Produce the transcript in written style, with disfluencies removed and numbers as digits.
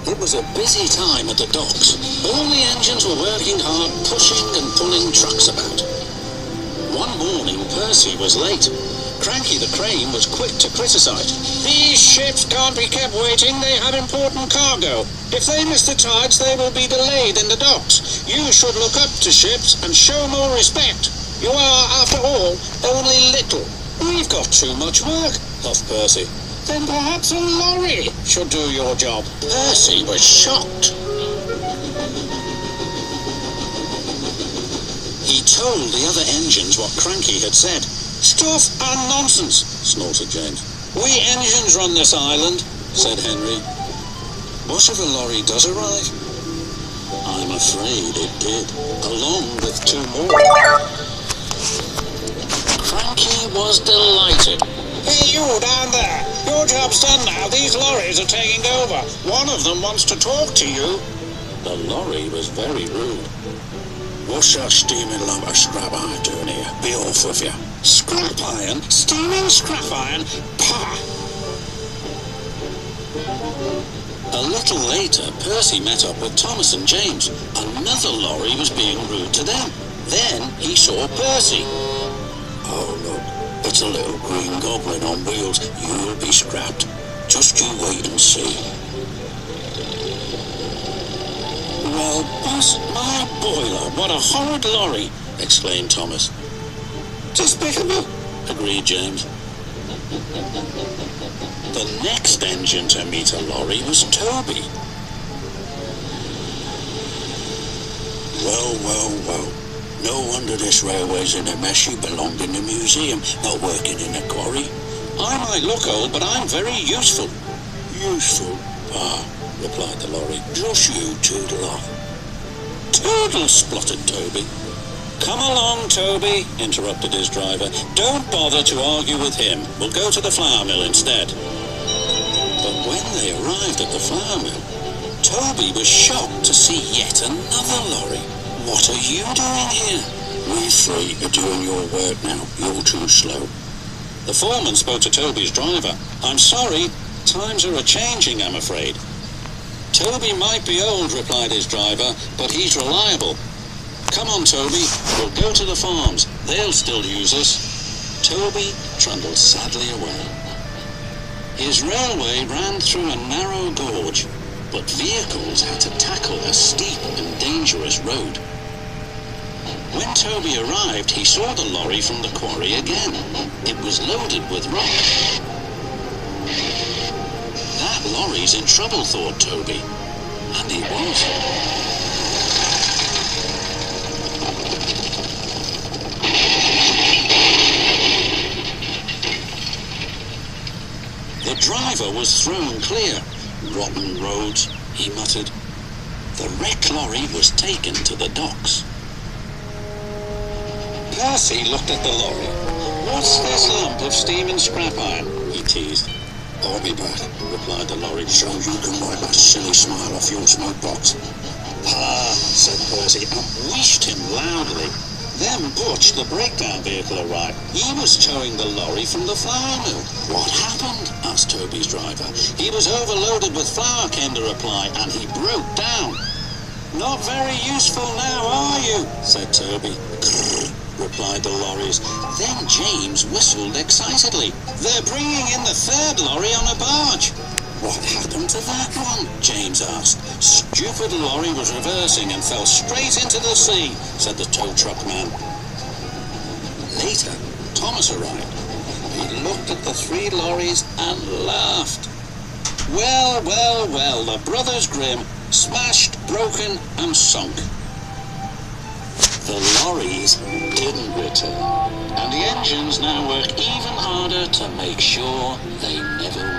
It was a busy time at the docks. All the engines were working hard, pushing and pulling trucks about. One morning, Percy was late. Cranky the crane was quick to criticise. "These ships can't be kept waiting. They have important cargo. If they miss the tides, they will be delayed in the docks. You should look up to ships and show more respect. You are, after all, only little." "We've got too much work," huffed Percy. "Then perhaps a lorry should do your job." Percy was shocked. He told the other engines what Cranky had said. "Stuff and nonsense," snorted James. "We engines run this island," said Henry. "What if a lorry does arrive?" "I'm afraid it did, along with 2 more. Cranky was delighted. "Hey, you down there! Your job's done now. These lorries are taking over. One of them wants to talk to you." The lorry was very rude. "What's that steaming lump of scrap iron doing here? Be off with you." "Scrap iron? Steaming scrap iron? Pah!" A little later, Percy met up with Thomas and James. Another lorry was being rude to them. Then he saw Percy. "Oh, look, it's a little green goblin on wheels. You'll be scrapped. Just you wait and see." "Well, bust my boiler, what a horrid lorry!" exclaimed Thomas. "Despicable," agreed James. The next engine to meet a lorry was Toby. Well. No wonder this railway's in a mess. You belonged in the museum, not working in a quarry." "I might look old, but I'm very useful." "Useful? Ah," replied the lorry. "Just you toodle off." "Toodle," spluttered Toby. "Come along, Toby," interrupted his driver. "Don't bother to argue with him. We'll go to the flour mill instead." But when they arrived at the flour mill, Toby was shocked to see yet another lorry. "What are you doing here?" "We 3 are doing your work now. You're too slow." The foreman spoke to Toby's driver. "I'm sorry, times are a-changing, I'm afraid." "Toby might be old," replied his driver, "but he's reliable. Come on, Toby, we'll go to the farms. They'll still use us." Toby trundled sadly away. His railway ran through a narrow gorge, but vehicles had to tackle a steep and dangerous road. When Toby arrived, he saw the lorry from the quarry again. It was loaded with rock. "That lorry's in trouble," thought Toby. And he was. The driver was thrown clear. "Rotten roads," he muttered. The wrecked lorry was taken to the docks. Percy looked at the lorry. "What's this lump of steaming scrap iron?" he teased. "I'll be back," replied the lorry, "so you can wipe that silly smile off your smoke box." "Ah," said Percy, and wished him loudly. Then Butch, the breakdown vehicle, arrived. He was towing the lorry from the flour mill. "What happened?" asked Toby's driver. "He was overloaded with flour," came the reply, "and he broke down." "Not very useful now, are you?" said Toby. "Grrr," replied the lorries. Then James whistled excitedly. "They're bringing in the 3rd lorry on a barge." "What happened to that one?" James asked. "Stupid lorry was reversing and fell straight into the sea," said the tow truck man. Later, Thomas arrived. He looked at the 3 lorries and laughed. Well, the brothers Grimm, smashed, broken and sunk. The lorries didn't return, and the engines now work even harder to make sure they never